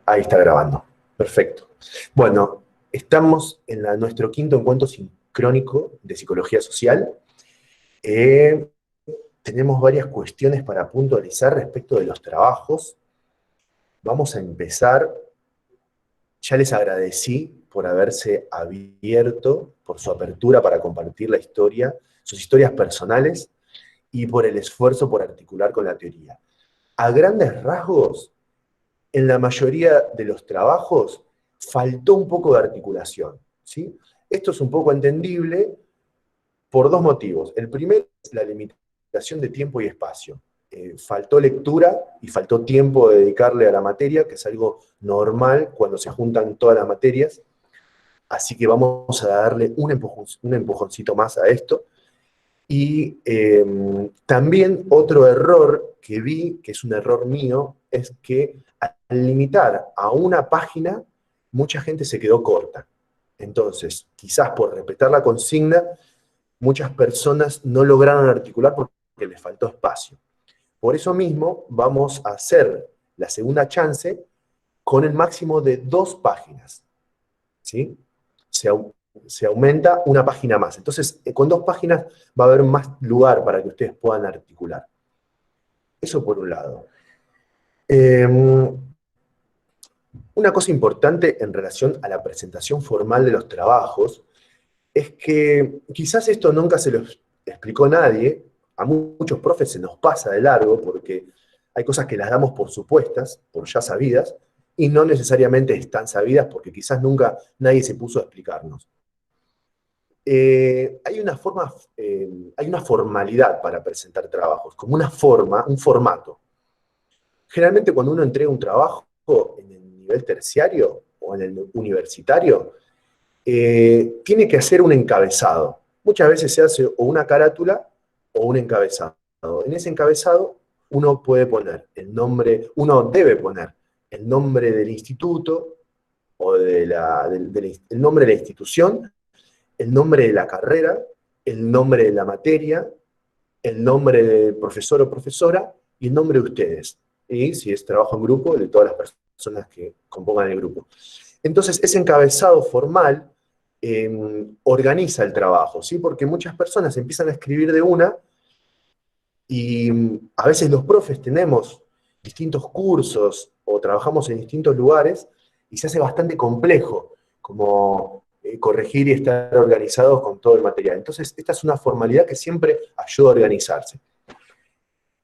Ahí está grabando. Perfecto. Bueno, estamos en nuestro quinto encuentro sincrónico de psicología social. Tenemos varias cuestiones para puntualizar respecto de los trabajos. Vamos a empezar. Ya les agradecí por haberse abierto, por su apertura para compartir la historia, sus historias personales y por el esfuerzo por articular con la teoría. A grandes rasgos, en la mayoría de los trabajos faltó un poco de articulación, ¿sí? Esto es un poco entendible por dos motivos. El primero es la limitación de tiempo y espacio. Faltó lectura y faltó tiempo de dedicarle a la materia, que es algo normal cuando se juntan todas las materias. Así que vamos a darle un empujoncito más a esto. Y también otro error que vi, que es un error mío, es que al limitar a una página, mucha gente se quedó corta. Entonces, quizás por respetar la consigna, muchas personas no lograron articular porque les faltó espacio. Por eso mismo, vamos a hacer la segunda chance con el máximo de 2 páginas, ¿sí? Se aumenta una página más. Entonces, con 2 páginas va a haber más lugar para que ustedes puedan articular. Eso por un lado. Una cosa importante en relación a la presentación formal de los trabajos es que quizás esto nunca se lo explicó nadie, a muchos profes se nos pasa de largo porque hay cosas que las damos por supuestas, por ya sabidas, y no necesariamente están sabidas porque quizás nunca nadie se puso a explicarnos. Hay una formalidad para presentar trabajos, como una forma, un formato. Generalmente cuando uno entrega un trabajo en el nivel terciario o en el universitario, tiene que hacer un encabezado. Muchas veces se hace o una carátula o un encabezado. En ese encabezado uno puede poner el nombre, uno debe poner el nombre del instituto o el nombre de la institución, el nombre de la carrera, el nombre de la materia, el nombre del profesor o profesora y el nombre de ustedes. Y si es trabajo en grupo, de todas las personas que compongan el grupo. Entonces, ese encabezado formal organiza el trabajo, ¿sí? Porque muchas personas empiezan a escribir de una y a veces los profes tenemos distintos cursos o trabajamos en distintos lugares y se hace bastante complejo como corregir y estar organizados con todo el material. Entonces, esta es una formalidad que siempre ayuda a organizarse.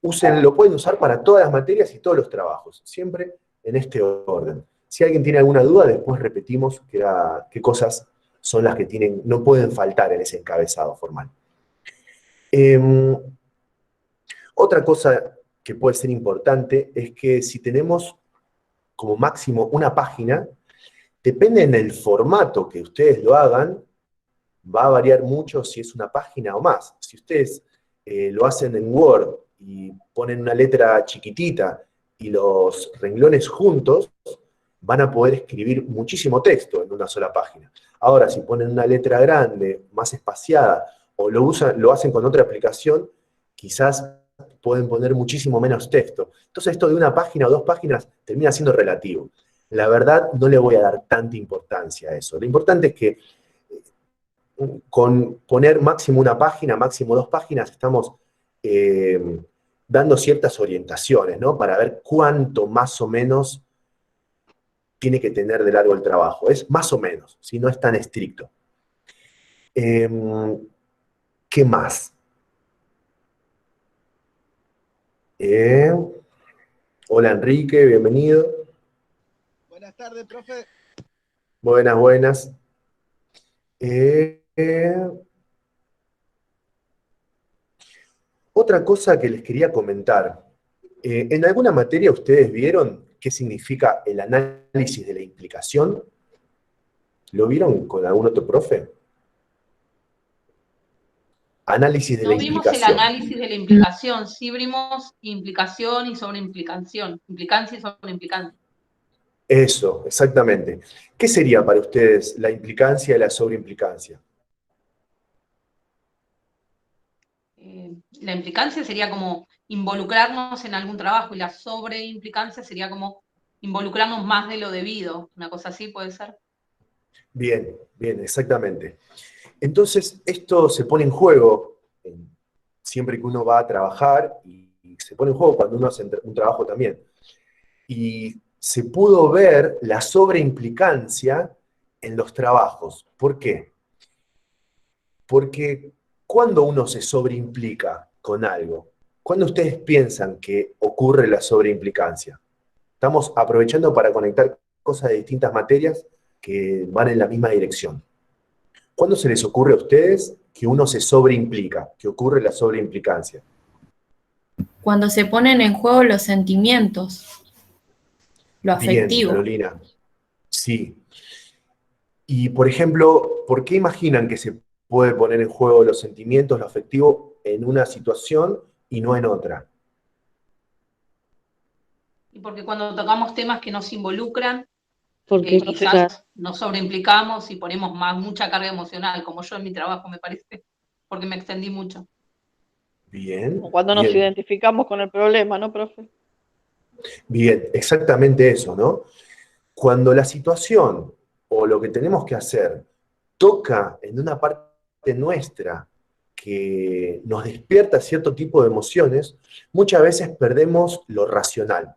Lo pueden usar para todas las materias y todos los trabajos, siempre en este orden. Si alguien tiene alguna duda, después repetimos qué cosas son las que no pueden faltar en ese encabezado formal. Otra cosa que puede ser importante es que si tenemos como máximo una página, depende del formato que ustedes lo hagan, va a variar mucho si es una página o más. Si ustedes lo hacen en Word y ponen una letra chiquitita y los renglones juntos, van a poder escribir muchísimo texto en una sola página. Ahora, si ponen una letra grande, más espaciada, o lo hacen con otra aplicación, quizás pueden poner muchísimo menos texto. Entonces esto de una página o 2 páginas termina siendo relativo. La verdad, no le voy a dar tanta importancia a eso. Lo importante es que con poner máximo una página, máximo 2 páginas, estamos dando ciertas orientaciones, ¿no? Para ver cuánto más o menos tiene que tener de largo el trabajo. Es más o menos, si no es tan estricto. ¿Qué más? Hola Enrique, bienvenido. Buenas tardes, profe. Buenas, buenas. Otra cosa que les quería comentar. ¿En alguna materia ustedes vieron qué significa el análisis de la implicación? ¿Lo vieron con algún otro profe? Análisis de la No vimos el implicación. análisis de la implicación, sí vimos implicación y sobreimplicación, implicancia y sobreimplicancia. Eso, exactamente. ¿Qué sería para ustedes la implicancia y la sobreimplicancia? La implicancia sería como involucrarnos en algún trabajo y la sobreimplicancia sería como involucrarnos más de lo debido, una cosa así puede ser. Bien, bien, exactamente. Entonces, esto se pone en juego siempre que uno va a trabajar y se pone en juego cuando uno hace un trabajo también. Y se pudo ver la sobreimplicancia en los trabajos. ¿Por qué? Porque cuando uno se sobreimplica con algo, ¿cuándo ustedes piensan que ocurre la sobreimplicancia? Estamos aprovechando para conectar cosas de distintas materias que van en la misma dirección. ¿Cuándo se les ocurre a ustedes que uno se sobreimplica, que ocurre la sobreimplicancia? Cuando se ponen en juego los sentimientos, lo Bien, afectivo. Carolina. Sí. Y, por ejemplo, ¿por qué imaginan que se puede poner en juego los sentimientos, lo afectivo, en una situación y no en otra? Y porque cuando tocamos temas que nos involucran, Porque quizás nos sobreimplicamos y ponemos mucha carga emocional, como yo en mi trabajo me parece, porque me extendí mucho. Bien, cuando nos bien, identificamos con el problema, ¿no, profe? bien, exactamente eso, ¿no? Cuando la situación o lo que tenemos que hacer toca en una parte nuestra que nos despierta cierto tipo de emociones, muchas veces perdemos lo racional.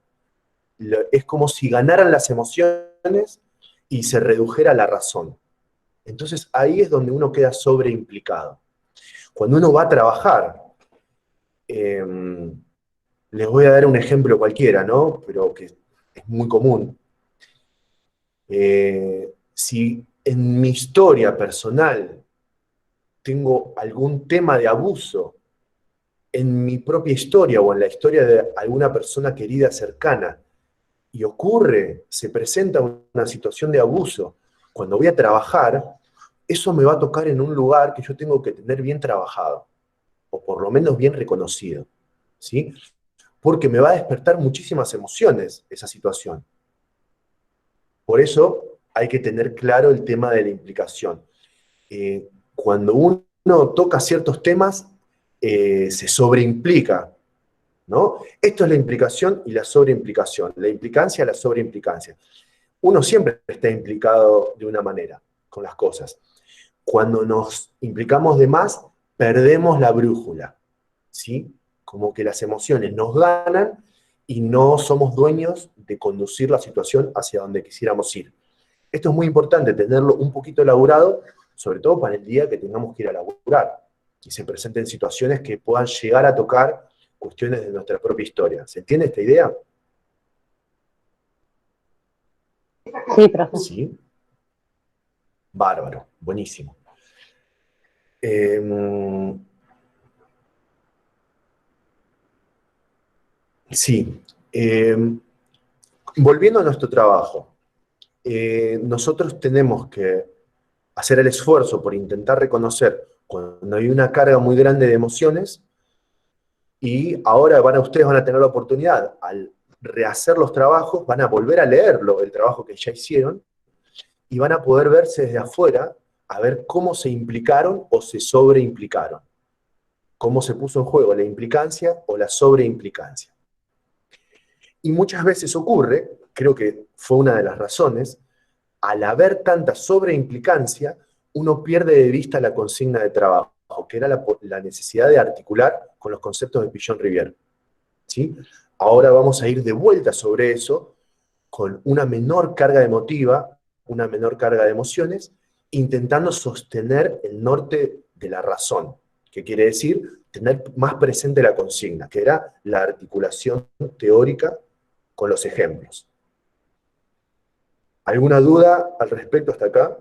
Es como si ganaran las emociones y se redujera la razón. Entonces ahí es donde uno queda sobreimplicado. Cuando uno va a trabajar, les voy a dar un ejemplo cualquiera, ¿no? Pero que es muy común. Si en mi historia personal tengo algún tema de abuso en mi propia historia o en la historia de alguna persona querida cercana, y ocurre, se presenta una situación de abuso, cuando voy a trabajar, eso me va a tocar en un lugar que yo tengo que tener bien trabajado, o por lo menos bien reconocido, ¿sí? Porque me va a despertar muchísimas emociones esa situación. Por eso hay que tener claro el tema de la implicación. Cuando uno toca ciertos temas, se sobreimplica, ¿no? Esto es la implicación y la sobreimplicación, la implicancia y la sobreimplicancia. Uno siempre está implicado de una manera con las cosas. Cuando nos implicamos de más, perdemos la brújula, ¿sí? Como que las emociones nos ganan y no somos dueños de conducir la situación hacia donde quisiéramos ir. Esto es muy importante, tenerlo un poquito elaborado, sobre todo para el día que tengamos que ir a laburar y se presenten situaciones que puedan llegar a tocar cuestiones de nuestra propia historia. ¿Se entiende esta idea? Sí, profe. Sí. Bárbaro, buenísimo. Sí. Volviendo a nuestro trabajo, nosotros tenemos que hacer el esfuerzo por intentar reconocer cuando hay una carga muy grande de emociones y ahora ustedes van a tener la oportunidad, al rehacer los trabajos, van a volver a leerlo, el trabajo que ya hicieron, y van a poder verse desde afuera a ver cómo se implicaron o se sobreimplicaron. Cómo se puso en juego la implicancia o la sobreimplicancia. Y muchas veces ocurre, creo que fue una de las razones, al haber tanta sobreimplicancia, uno pierde de vista la consigna de trabajo, que era la necesidad de articular con los conceptos de Pillon-Rivière. ¿Sí? Ahora vamos a ir de vuelta sobre eso, con una menor carga emotiva, una menor carga de emociones, intentando sostener el norte de la razón, que quiere decir tener más presente la consigna, que era la articulación teórica con los ejemplos. ¿Alguna duda al respecto hasta acá?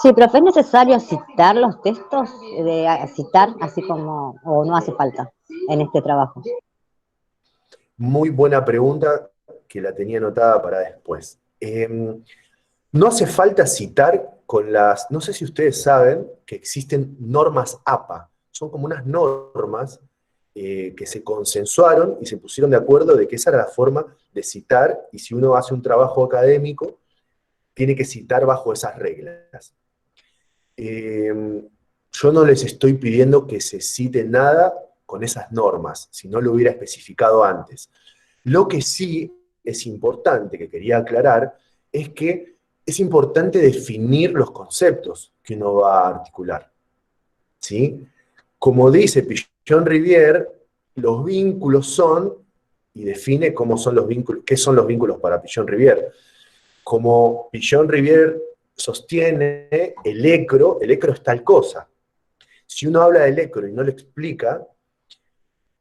Sí, profe, ¿es necesario citar los textos? Citar, así como, o no hace falta en este trabajo. Muy buena pregunta que la tenía anotada para después. No hace falta citar con las, no sé si ustedes saben que existen normas APA, son como unas normas que se consensuaron y se pusieron de acuerdo de que esa era la forma de citar, y si uno hace un trabajo académico, tiene que citar bajo esas reglas. Yo no les estoy pidiendo que se cite nada con esas normas, si no lo hubiera especificado antes. Lo que sí es importante, que quería aclarar, es que es importante definir los conceptos que uno va a articular, ¿sí? Como dice Pichon-Rivière, los vínculos son, y define cómo son los vínculos, qué son los vínculos para Pichon-Rivière. Como Pichon-Rivière sostiene, el ecro es tal cosa. Si uno habla del ecro y no lo explica,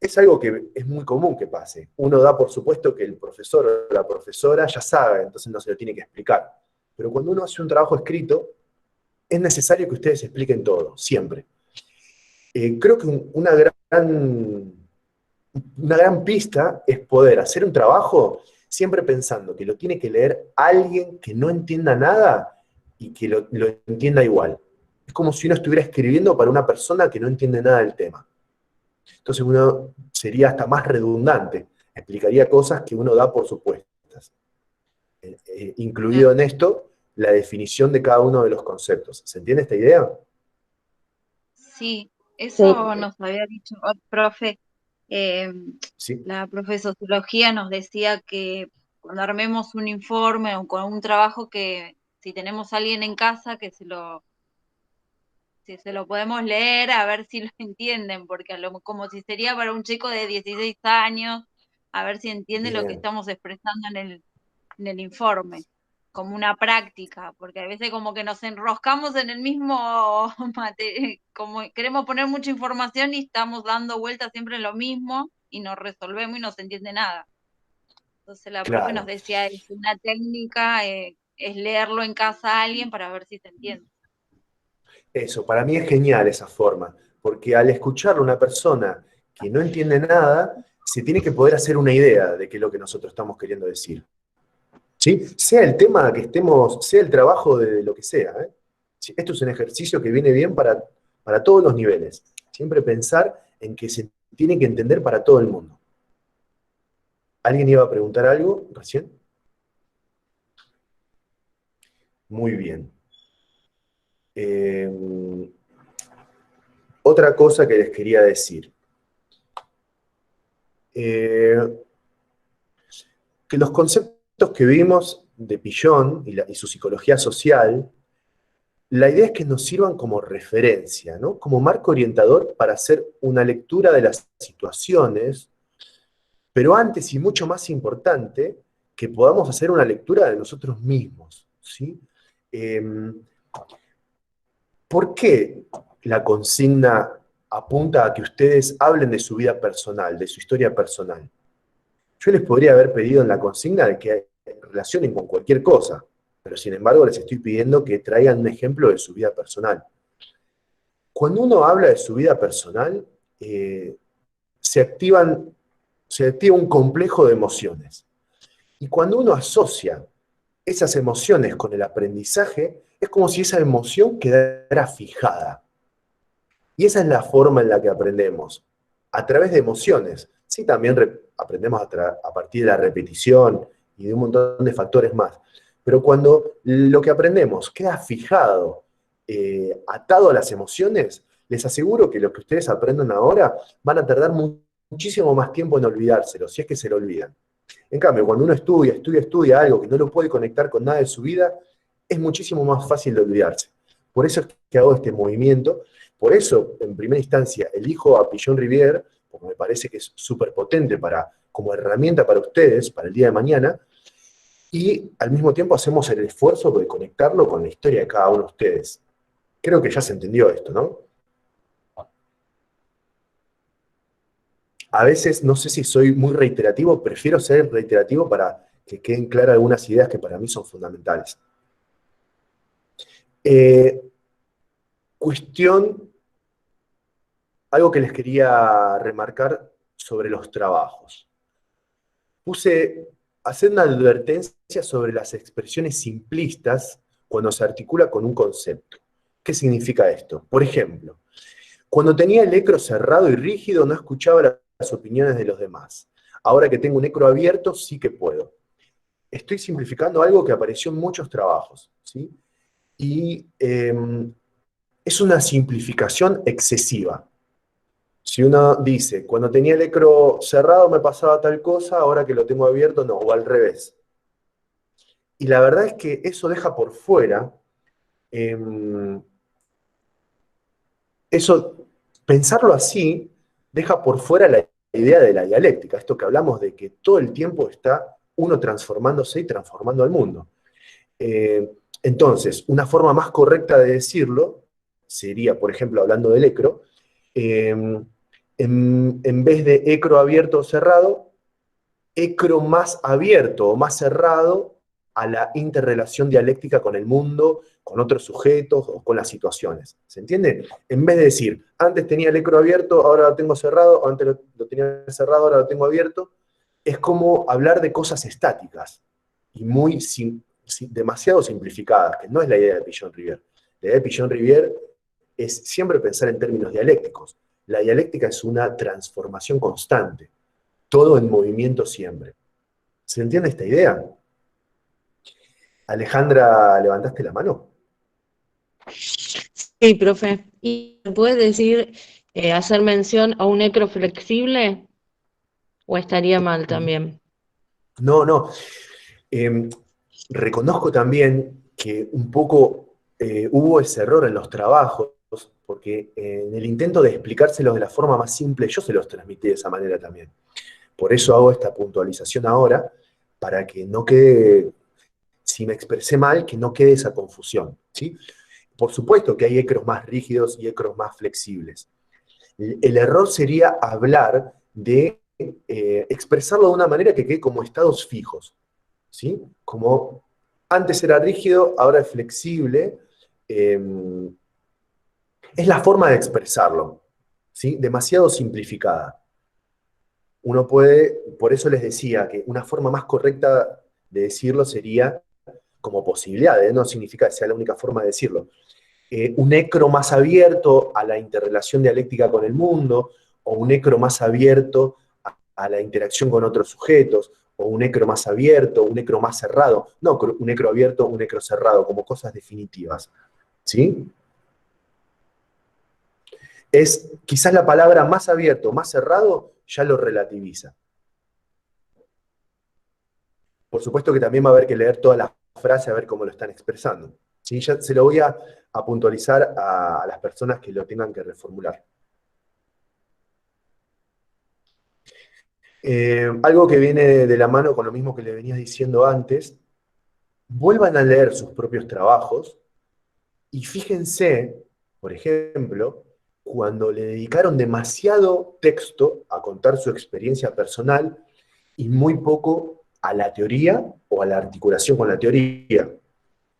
es algo que es muy común que pase. Uno da por supuesto que el profesor o la profesora ya sabe, entonces no se lo tiene que explicar. Pero cuando uno hace un trabajo escrito, es necesario que ustedes expliquen todo, siempre. Creo que una gran pista es poder hacer un trabajo siempre pensando que lo tiene que leer alguien que no entienda nada y que lo entienda igual. Es como si uno estuviera escribiendo para una persona que no entiende nada del tema. Entonces uno sería hasta más redundante, explicaría cosas que uno da por supuestas. Incluido en esto, la definición de cada uno de los conceptos. ¿Se entiende esta idea? Sí, Sí, eso nos había dicho profe. Sí. La profe de sociología nos decía que cuando armemos un informe o con un trabajo, que si tenemos a alguien en casa, que si se lo podemos leer a ver si lo entienden, porque como si sería para un chico de 16 años, a ver si entiende lo que Bien. estamos expresando en el informe, como una práctica, porque a veces como que nos enroscamos en el mismo como queremos poner mucha información y estamos dando vueltas siempre en lo mismo y nos resolvemos y no se entiende nada. Entonces la profe nos Claro. decía, es una técnica, es leerlo en casa a alguien para ver si se entiende. Eso, para mí es genial esa forma, porque al escucharlo a una persona que no entiende nada, se tiene que poder hacer una idea de qué es lo que nosotros estamos queriendo decir. ¿Sí? Sea el tema que estemos, sea el trabajo de lo que sea. Sí, esto es un ejercicio que viene bien para todos los niveles. Siempre pensar en que se tiene que entender para todo el mundo. ¿Alguien iba a preguntar algo recién? Muy bien. Otra cosa que les quería decir. Que los conceptos que vimos de Pichon y su psicología social, la idea es que nos sirvan como referencia, ¿no? Como marco orientador para hacer una lectura de las situaciones, pero antes y mucho más importante, que podamos hacer una lectura de nosotros mismos, ¿sí? ¿Por qué la consigna apunta a que ustedes hablen de su vida personal, de su historia personal? Yo les podría haber pedido en la consigna de que relacionen con cualquier cosa, pero sin embargo les estoy pidiendo que traigan un ejemplo de su vida personal. Cuando uno habla de su vida personal, se activa un complejo de emociones. Y cuando uno asocia esas emociones con el aprendizaje, es como si esa emoción quedara fijada. Y esa es la forma en la que aprendemos, a través de emociones. Sí, también aprendemos a partir de la repetición y de un montón de factores más. Pero cuando lo que aprendemos queda fijado, atado a las emociones, les aseguro que lo que ustedes aprendan ahora van a tardar muchísimo más tiempo en olvidárselo, si es que se lo olvidan. En cambio, cuando uno estudia algo que no lo puede conectar con nada de su vida, es muchísimo más fácil de olvidarse. Por eso es que hago este movimiento. Por eso, en primera instancia, elijo a Pichon-Rivière, porque me parece que es súper potente como herramienta para ustedes, para el día de mañana, y al mismo tiempo hacemos el esfuerzo de conectarlo con la historia de cada uno de ustedes. Creo que ya se entendió esto, ¿no? A veces, no sé si soy muy reiterativo, prefiero ser reiterativo para que queden claras algunas ideas que para mí son fundamentales. Algo que les quería remarcar sobre los trabajos. Hacer una advertencia sobre las expresiones simplistas cuando se articula con un concepto. ¿Qué significa esto? Por ejemplo, cuando tenía el ecro cerrado y rígido no escuchaba las opiniones de los demás. Ahora que tengo un ecro abierto, sí que puedo. Estoy simplificando algo que apareció en muchos trabajos, ¿sí? Y es una simplificación excesiva. Si uno dice, cuando tenía el ecro cerrado me pasaba tal cosa, ahora que lo tengo abierto no, o al revés. Y la verdad es que eso deja por fuera, pensarlo así, deja por fuera la idea de la dialéctica, esto que hablamos de que todo el tiempo está uno transformándose y transformando al mundo. Entonces, una forma más correcta de decirlo sería, por ejemplo, hablando del ecro, en vez de ecro abierto o cerrado, ecro más abierto o más cerrado a la interrelación dialéctica con el mundo, con otros sujetos o con las situaciones. ¿Se entiende? En vez de decir, antes tenía el ecro abierto, ahora lo tengo cerrado, antes lo tenía cerrado, ahora lo tengo abierto, es como hablar de cosas estáticas y demasiado simplificadas, que no es la idea de Pigeon-Rivière. La idea de Pigeon-Rivière es siempre pensar en términos dialécticos. La dialéctica es una transformación constante, todo en movimiento siempre. ¿Se entiende esta idea? Alejandra, ¿levantaste la mano? Sí, profe. ¿Y me puedes decir, hacer mención a un ecro flexible? ¿O estaría mal también? No. Reconozco también que un poco hubo ese error en los trabajos, porque en el intento de explicárselos de la forma más simple, yo se los transmití de esa manera también. Por eso hago esta puntualización ahora, para que no quede, si me expresé mal, que no quede esa confusión, ¿sí? Por supuesto que hay ecros más rígidos y ecros más flexibles. El error sería hablar de expresarlo de una manera que quede como estados fijos, ¿sí? Como antes era rígido, ahora es flexible. Es la forma de expresarlo, ¿sí? Demasiado simplificada. Uno puede, por eso les decía que una forma más correcta de decirlo sería como posibilidad, no significa que sea la única forma de decirlo. Un ecro más abierto a la interrelación dialéctica con el mundo, o un ecro más abierto a la interacción con otros sujetos, o un ecro más abierto, un ecro más cerrado. No, un ecro abierto, un ecro cerrado, como cosas definitivas. ¿Sí? Es quizás la palabra más abierto, más cerrado, ya lo relativiza. Por supuesto que también va a haber que leer toda la frase a ver cómo lo están expresando. ¿Sí? Ya se lo voy a puntualizar a las personas que lo tengan que reformular. Algo que viene de la mano con lo mismo que le venía diciendo antes, vuelvan a leer sus propios trabajos y fíjense, por ejemplo, cuando le dedicaron demasiado texto a contar su experiencia personal y muy poco a la teoría o a la articulación con la teoría.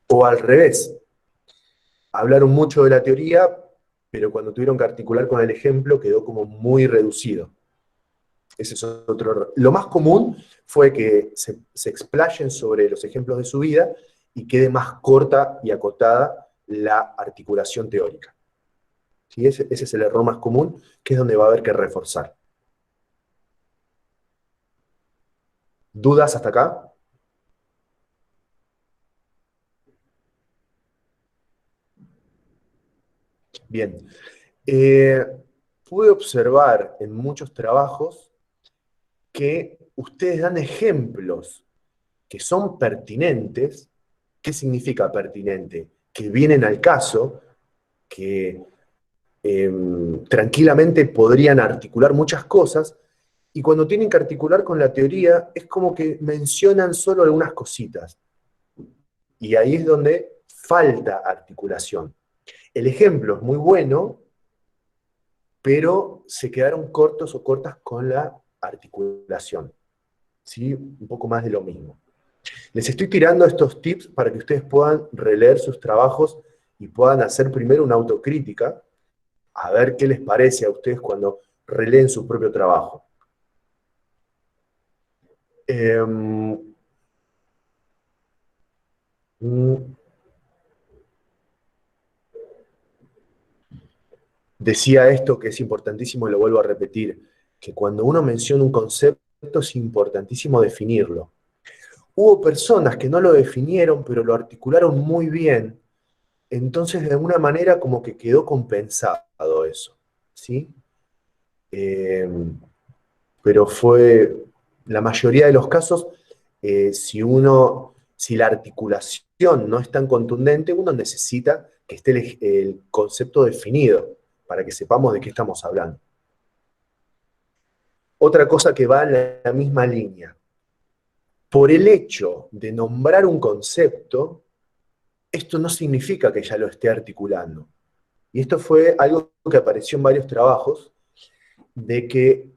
O al revés, hablaron mucho de la teoría, pero cuando tuvieron que articular con el ejemplo quedó como muy reducido. Ese es otro error. Lo más común fue que se explayen sobre los ejemplos de su vida y quede más corta y acotada la articulación teórica. ¿Sí? Ese es el error más común, que es donde va a haber que reforzar. ¿Dudas hasta acá? Bien. Pude observar en muchos trabajos que ustedes dan ejemplos que son pertinentes. ¿Qué significa pertinente? Que vienen al caso, que tranquilamente podrían articular muchas cosas, y cuando tienen que articular con la teoría, es como que mencionan solo algunas cositas. Y ahí es donde falta articulación. El ejemplo es muy bueno, pero se quedaron cortos o cortas con la articulación. ¿Sí? Un poco más de lo mismo. Les estoy tirando estos tips para que ustedes puedan releer sus trabajos y puedan hacer primero una autocrítica, a ver qué les parece a ustedes cuando releen su propio trabajo. Decía esto que es importantísimo y lo vuelvo a repetir, que cuando uno menciona un concepto es importantísimo definirlo. Hubo personas que no lo definieron, pero lo articularon muy bien, entonces de alguna manera como que quedó compensado eso, ¿sí? pero fue la mayoría de los casos, si la articulación no es tan contundente, uno necesita que esté el concepto definido para que sepamos de qué estamos hablando. Otra cosa que va en la misma línea. Por el hecho de nombrar un concepto, esto no significa que ya lo esté articulando. Y esto fue algo que apareció en varios trabajos, de que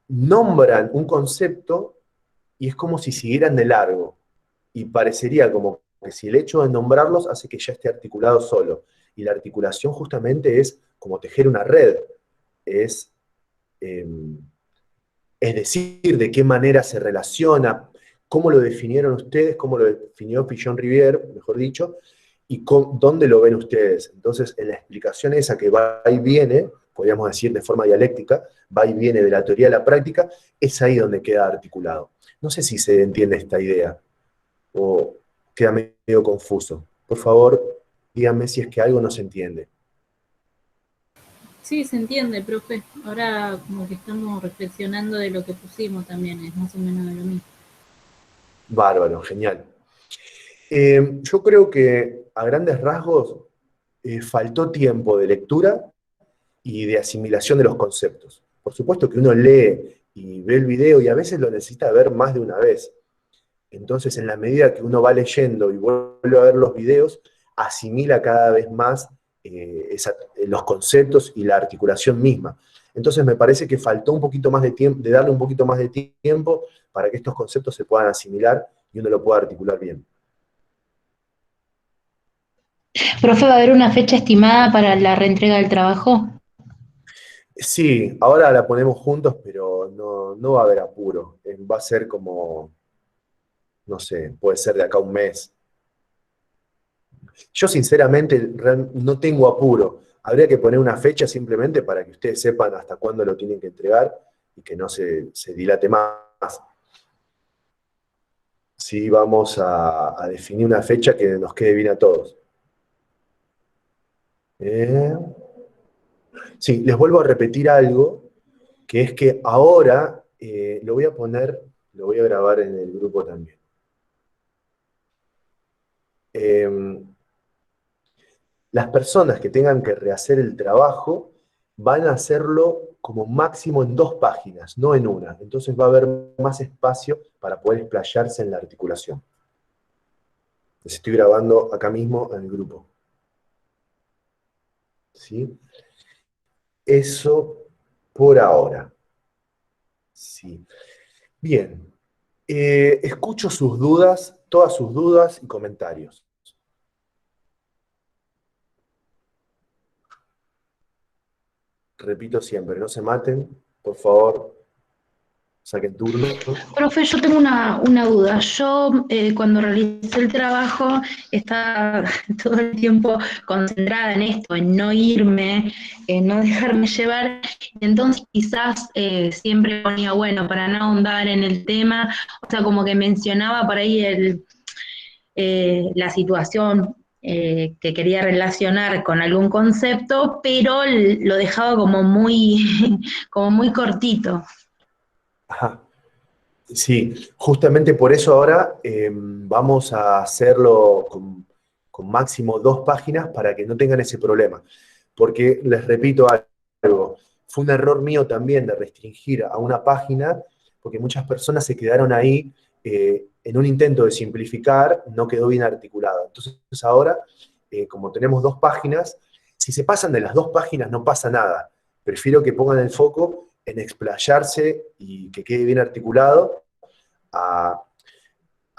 nombran un concepto y es como si siguieran de largo. Y parecería como que si el hecho de nombrarlos hace que ya esté articulado solo. Y la articulación justamente es como tejer una red. Es decir, de qué manera se relaciona, cómo lo definieron ustedes, cómo lo definió Pichon Rivière, mejor dicho, y dónde lo ven ustedes. Entonces, en la explicación esa que va y viene, podríamos decir de forma dialéctica, va y viene de la teoría a la práctica, es ahí donde queda articulado. No sé si se entiende esta idea, o queda medio confuso. Por favor, díganme si es que algo no se entiende. Sí, se entiende, profe. Ahora como que estamos reflexionando de lo que pusimos también, es más o menos de lo mismo. Bárbaro, genial. Yo creo que a grandes rasgos faltó tiempo de lectura y de asimilación de los conceptos. Por supuesto que uno lee y ve el video y a veces lo necesita ver más de una vez. Entonces, en la medida que uno va leyendo y vuelve a ver los videos, asimila cada vez más los conceptos y la articulación misma. Entonces, me parece que faltó un poquito más de tiempo, de darle un poquito más de tiempo para que estos conceptos se puedan asimilar y uno lo pueda articular bien. Profe, ¿va a haber una fecha estimada para la reentrega del trabajo? Sí, ahora la ponemos juntos, pero no va a haber apuro. Va a ser como, no sé, puede ser de acá a un mes. Yo sinceramente no tengo apuro. Habría que poner una fecha simplemente para que ustedes sepan hasta cuándo lo tienen que entregar y que no se dilate más. Sí, vamos a definir una fecha que nos quede bien a todos. Sí, les vuelvo a repetir algo, que es que ahora lo voy a poner, lo voy a grabar en el grupo también. Las personas que tengan que rehacer el trabajo van a hacerlo como máximo en 2 páginas, no en una. Entonces va a haber más espacio para poder explayarse en la articulación. Les estoy grabando acá mismo en el grupo. ¿Sí? Eso por ahora. Sí. Bien. Escucho sus dudas, todas sus dudas y comentarios. Repito siempre, no se maten, por favor, saquen turno. Profe, yo tengo una duda. Yo cuando realicé el trabajo estaba todo el tiempo concentrada en esto, en no irme, en no dejarme llevar. Entonces quizás siempre ponía, bueno, para no ahondar en el tema, o sea, como que mencionaba por ahí la situación que quería relacionar con algún concepto, pero lo dejaba como muy, como muy cortito. Ajá. Sí, justamente por eso ahora vamos a hacerlo con máximo 2 páginas para que no tengan ese problema. Porque les repito algo, fue un error mío también de restringir a una página, porque muchas personas se quedaron ahí en un intento de simplificar, no quedó bien articulado. Entonces ahora, como tenemos 2 páginas, si se pasan de las 2 páginas no pasa nada. Prefiero que pongan el foco en explayarse y que quede bien articulado a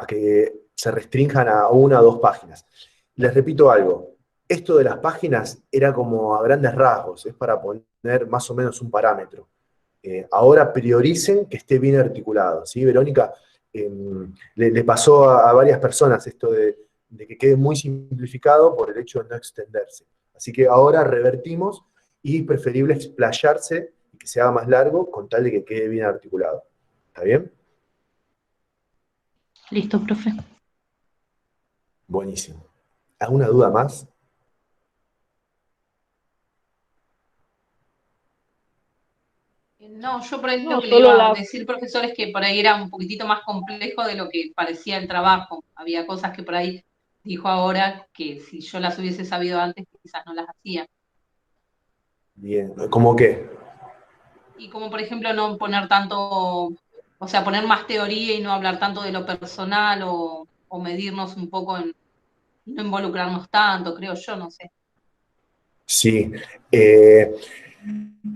que se restrinjan a 1 o 2 páginas. Les repito algo, esto de las páginas era como a grandes rasgos, es para poner más o menos un parámetro. Ahora prioricen que esté bien articulado, ¿sí? Verónica, le pasó a varias personas esto de que quede muy simplificado por el hecho de no extenderse. Así que ahora revertimos y preferible explayarse y que se haga más largo con tal de que quede bien articulado. ¿Está bien? Listo, profe. Buenísimo. ¿Alguna duda más? No, yo por ahí No, lo que le solo iba a la... decir, profesor, es que por ahí era un poquitito más complejo de lo que parecía el trabajo. Había cosas que por ahí dijo ahora que si yo las hubiese sabido antes, quizás no las hacía. Bien, ¿cómo qué? Y como por ejemplo no poner tanto, o sea, poner más teoría y no hablar tanto de lo personal o medirnos un poco en no involucrarnos tanto, creo yo, no sé. Sí.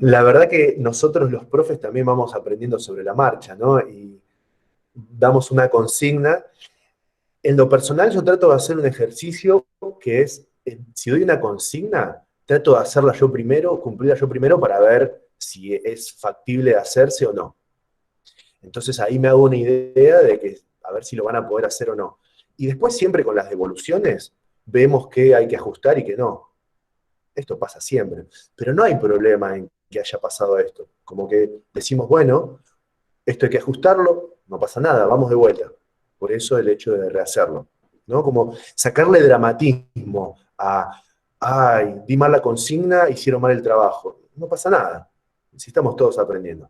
La verdad que nosotros los profes también vamos aprendiendo sobre la marcha, ¿no? Y damos una consigna. En lo personal yo trato de hacer un ejercicio que es, si doy una consigna, trato de hacerla yo primero, cumplirla yo primero para ver si es factible de hacerse o no. Entonces ahí me hago una idea de que a ver si lo van a poder hacer o no. Y después siempre con las devoluciones vemos qué hay que ajustar y qué no. Esto pasa siempre. Pero no hay problema en que haya pasado esto. Como que decimos, bueno, esto hay que ajustarlo, no pasa nada, vamos de vuelta. Por eso el hecho de rehacerlo, ¿no? Como sacarle dramatismo a, ay, di mal la consigna, hicieron mal el trabajo. No pasa nada, si estamos todos aprendiendo,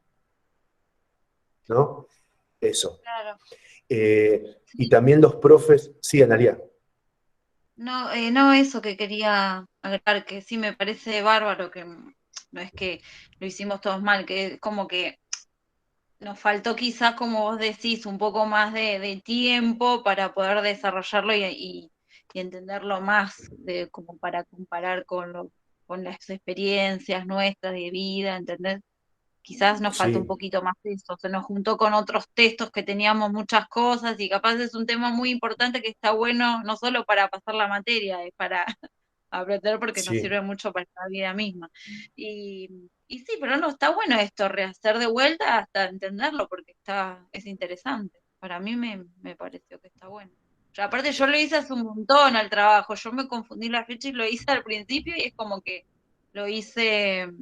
¿no? Eso. Claro. Y también los profes, sí, Analia. No, no, eso que quería agregar, que sí me parece bárbaro, que no es que lo hicimos todos mal, que como que nos faltó quizás, como vos decís, un poco más de tiempo para poder desarrollarlo y entenderlo más, como para comparar con las experiencias nuestras de vida, ¿entendés? Quizás nos faltó un Sí, poquito más de eso, se nos juntó con otros textos que teníamos muchas cosas y capaz es un tema muy importante que está bueno no solo para pasar la materia, es para aprender porque nos sí, sirve mucho para la vida misma. Y sí, pero no, está bueno esto, rehacer de vuelta hasta entenderlo porque es interesante. Para mí me pareció que está bueno. Aparte yo lo hice hace un montón al trabajo, yo me confundí la fecha y lo hice al principio y es como que lo hice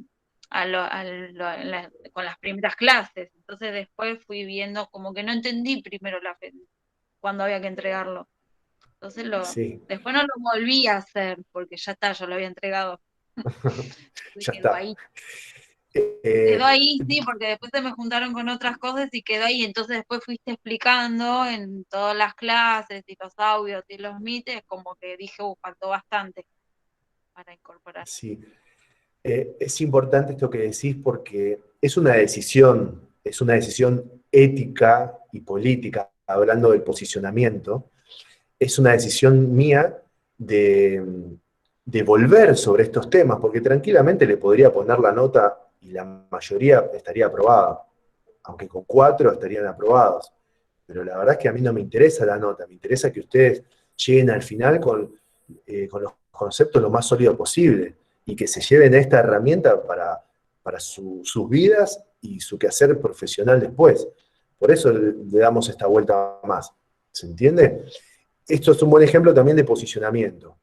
con las primeras clases. Entonces después fui viendo como que no entendí primero la fecha, cuando había que entregarlo. Entonces sí. después no lo volví a hacer porque ya está, yo lo había entregado. Ya Quedó está. ahí. Quedó Eh, ahí, sí, porque después se me juntaron con otras cosas y quedó ahí. Entonces después fuiste explicando en todas las clases y los audios y los mites, como que dije, faltó bastante para incorporar. sí. Es importante esto que decís porque es una decisión ética y política, hablando del posicionamiento, es una decisión mía de volver sobre estos temas, porque tranquilamente le podría poner la nota y la mayoría estaría aprobada, aunque con 4 estarían aprobados. Pero la verdad es que a mí no me interesa la nota, me interesa que ustedes lleguen al final con los conceptos lo más sólido posible y que se lleven esta herramienta para sus vidas y su quehacer profesional después. Por eso le damos esta vuelta más. ¿Se entiende? Esto es un buen ejemplo también de posicionamiento.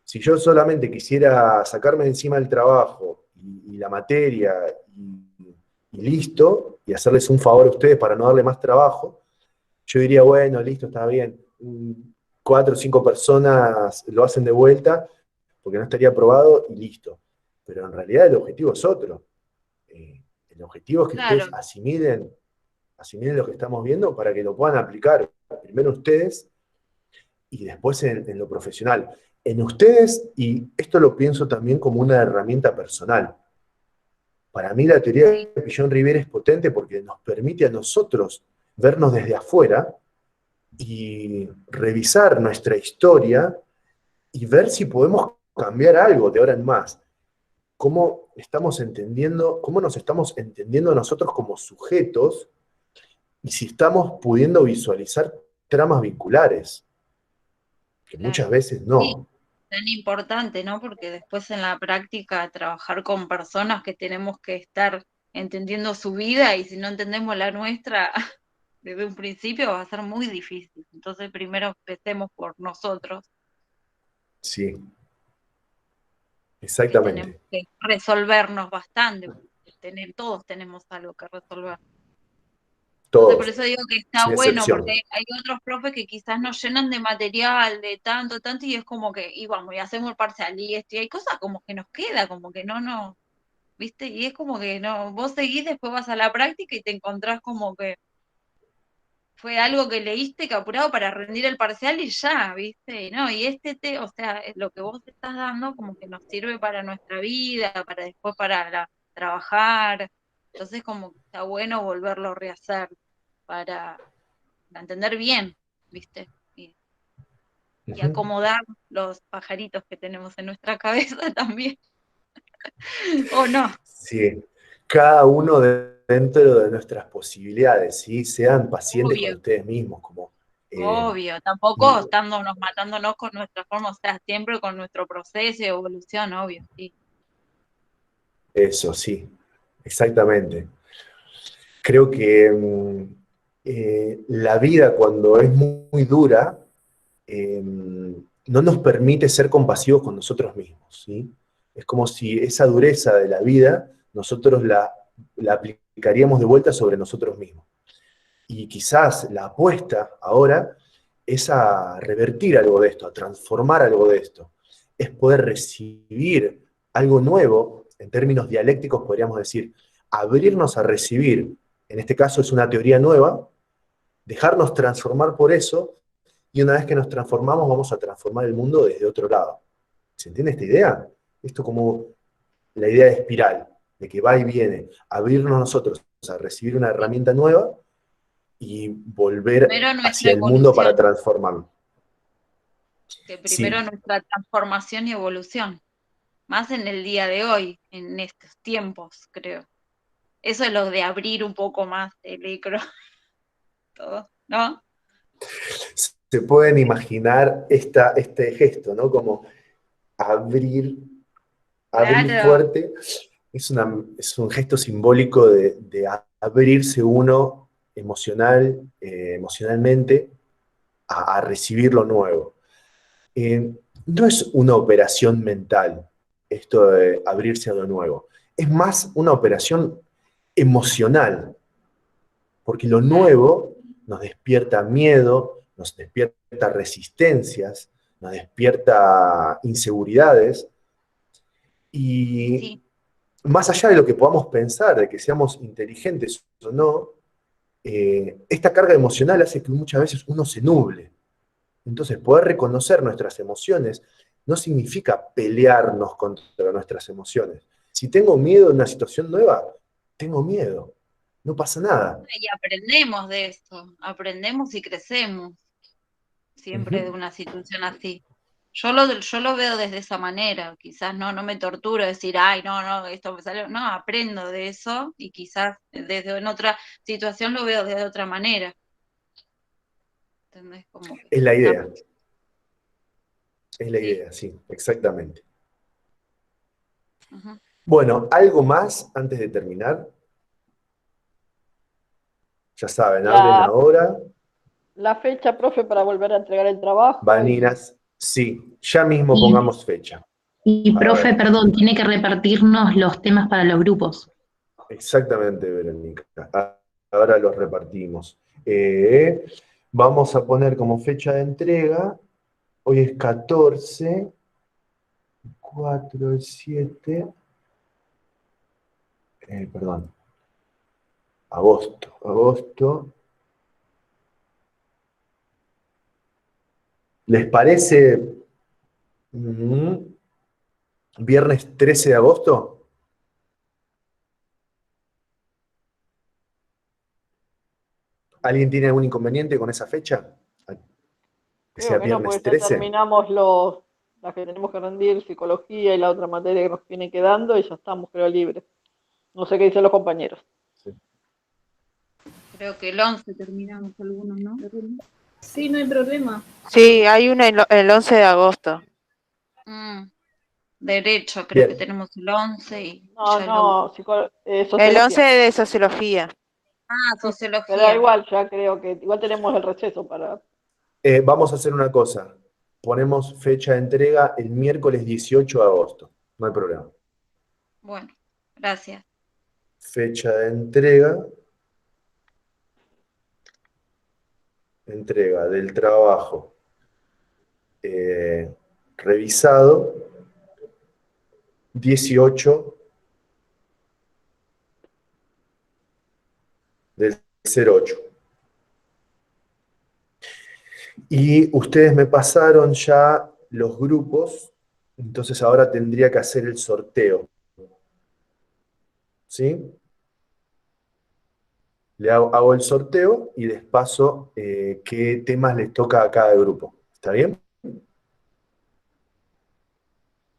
Si yo solamente quisiera sacarme de encima el trabajo y la materia y listo, y hacerles un favor a ustedes para no darle más trabajo, yo diría, bueno, listo, está bien. 4 o 5 personas lo hacen de vuelta porque no estaría aprobado y listo. Pero en realidad el objetivo es otro. El objetivo es que Claro, ustedes asimilen lo que estamos viendo para que lo puedan aplicar primero ustedes y después en lo profesional. En ustedes, y esto lo pienso también como una herramienta personal. Para mí la teoría sí, de Pillon-Riviere es potente porque nos permite a nosotros vernos desde afuera y revisar nuestra historia y ver si podemos cambiar algo de ahora en más. Cómo estamos entendiendo, cómo nos estamos entendiendo nosotros como sujetos y si estamos pudiendo visualizar tramas vinculares, que muchas claro. veces Sí, no. tan importante, ¿no? Porque después en la práctica trabajar con personas que tenemos que estar entendiendo su vida y si no entendemos la nuestra desde un principio va a ser muy difícil. Entonces primero empecemos por nosotros, Sí, que tenemos exactamente. que resolvernos bastante, porque todos tenemos algo que resolver. Entonces, por Todos, eso digo que está sin bueno, porque excepción. hay otros profes que quizás nos llenan de material, de tanto, y es como que, y vamos, y hacemos el parcial y esto, y hay cosas como que nos queda, como que no, ¿viste? Y es como que no, vos seguís, después vas a la práctica y te encontrás como que fue algo que leíste que apurado para rendir el parcial y ya, ¿viste? Y no, y o sea, lo que vos estás dando como que nos sirve para nuestra vida, para después trabajar. Entonces como que está bueno volverlo a rehacer para entender bien, ¿viste? Y Ujú. acomodar los pajaritos que tenemos en nuestra cabeza también. ¿O no? Sí, cada uno dentro de nuestras posibilidades, ¿sí? Sean pacientes con Obvio, ustedes mismos, como obvio. Tampoco estándonos matándonos con nuestra forma, o sea, siempre con nuestro proceso y evolución, obvio, sí. eso, sí, exactamente. Creo que la vida cuando es muy dura, no nos permite ser compasivos con nosotros mismos, ¿sí? Es como si esa dureza de la vida nosotros la aplicaríamos de vuelta sobre nosotros mismos. Y quizás la apuesta ahora es a revertir algo de esto, a transformar algo de esto. Es poder recibir algo nuevo, en términos dialécticos podríamos decir, abrirnos a recibir, en este caso es una teoría nueva, dejarnos transformar por eso, y una vez que nos transformamos vamos a transformar el mundo desde otro lado. ¿Se entiende esta idea? Esto como la idea de espiral, de que va y viene, abrirnos nosotros a recibir una herramienta nueva y volver Primero nuestra hacia el mundo para evolución, transformarlo. que primero Sí, nuestra transformación y evolución, más en el día de hoy, en estos tiempos, creo. Eso es lo de abrir un poco más el micro, todo, ¿no? se pueden imaginar este gesto, ¿no? Como abrir, abrir Claro, fuerte. Es un gesto simbólico de abrirse uno emocionalmente a recibir lo nuevo. No es una operación mental esto de abrirse a lo nuevo, es más una operación emocional, porque lo nuevo nos despierta miedo, nos despierta resistencias, nos despierta inseguridades, y sí. más allá de lo que podamos pensar, de que seamos inteligentes o no, esta carga emocional hace que muchas veces uno se nuble. Entonces, poder reconocer nuestras emociones no significa pelearnos contra nuestras emociones. Si tengo miedo de una situación nueva, tengo miedo. No pasa nada. Y aprendemos de eso, aprendemos y crecemos siempre de Ujú. una situación así. Yo lo veo desde esa manera, quizás no me torturo decir, ay, no, esto me salió, no, aprendo de eso y quizás en otra situación lo veo de otra manera. ¿Entendés? Como que Es la está, idea, es la sí. idea, sí, exactamente. Ujú. Bueno, ¿algo más antes de terminar? Ya saben, hablen La, ahora. la fecha, profe, para volver a entregar el trabajo y Vaninas, sí, ya mismo Y, pongamos fecha. y A profe, ver, perdón, tiene que repartirnos los temas para los grupos. exactamente, Verónica. Ahora los repartimos. Vamos a poner como fecha de entrega, hoy es 14, 4, 7, perdón, agosto. ¿Les parece viernes 13 de agosto? ¿Alguien tiene algún inconveniente con esa fecha? Que sea creo que no, viernes porque ya 13. terminamos las que tenemos que rendir, psicología y la otra materia que nos viene quedando y ya estamos, creo, libres. No sé qué dicen los compañeros. Sí. Creo que el 11 terminamos algunos, ¿no? Sí, no hay problema. Sí, hay una el 11 de agosto. Derecho, creo que Bien, tenemos el 11 y No, ya lo... no, El 11 sociología. de sociología. Ah, Pero da sociología. igual, ya creo que igual tenemos el receso para... vamos a hacer una cosa. Ponemos fecha de entrega el miércoles 18 de agosto. No hay problema. Bueno, gracias. Fecha de entrega del trabajo revisado, 18 del 08. Y ustedes me pasaron ya los grupos, entonces ahora tendría que hacer el sorteo. ¿Sí? Hago el sorteo y les paso qué temas les toca a cada grupo. ¿Está bien?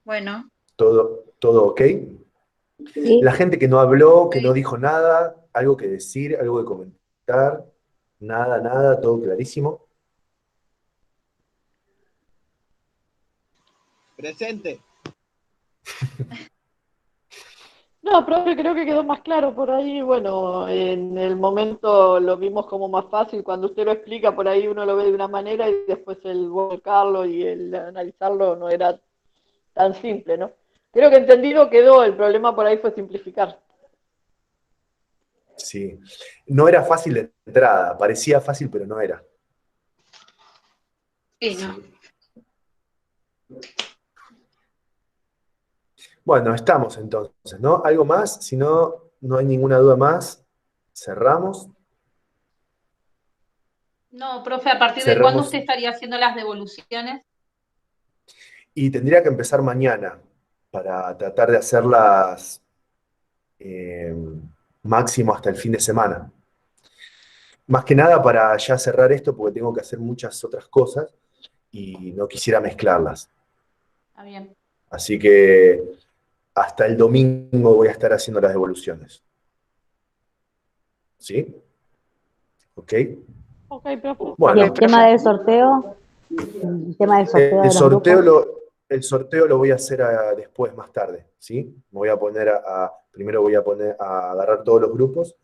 Bueno, ¿Todo ok? Sí. La gente que no habló, que no dijo nada, algo que decir, algo que comentar, nada, todo clarísimo. Presente. No, profe, creo que quedó más claro por ahí. Bueno, en el momento lo vimos como más fácil. Cuando usted lo explica, por ahí uno lo ve de una manera y después el volcarlo y el analizarlo no era tan simple, ¿no? Creo que entendido quedó. El problema por ahí fue simplificar. Sí. No era fácil de entrada, parecía fácil, pero no era. Sí, no. Bueno, estamos entonces, ¿no? ¿Algo más? Si no, no hay ninguna duda más, cerramos. No, profe, ¿a partir de cuándo Cerramos. usted estaría haciendo las devoluciones? Y tendría que empezar mañana para tratar de hacerlas máximo hasta el fin de semana. Más que nada para ya cerrar esto, porque tengo que hacer muchas otras cosas y no quisiera mezclarlas. Está bien. Así que hasta el domingo voy a estar haciendo las devoluciones. ¿Sí? ¿Ok? Ok, profe. Bueno, Y el tema del sorteo, el tema del sorteo de el los grupos. sorteo lo voy a hacer después, más tarde, ¿sí? Me voy a poner primero voy a poner a agarrar todos los grupos,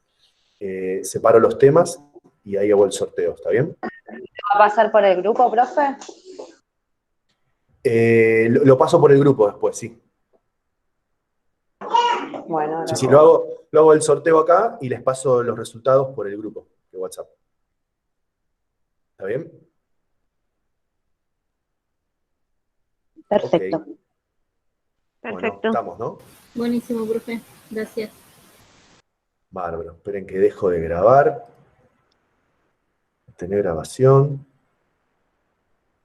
separo los temas y ahí hago el sorteo, ¿está bien? ¿Va a pasar por el grupo, profe? Lo paso por el grupo después, sí. Bueno, Sí, lo hago el sorteo acá y les paso los resultados por el grupo de WhatsApp. ¿Está bien? Perfecto. Ok. Bueno, perfecto. estamos, ¿no? Buenísimo, profe. Gracias. Bárbaro. Esperen que dejo de grabar. Tener grabación.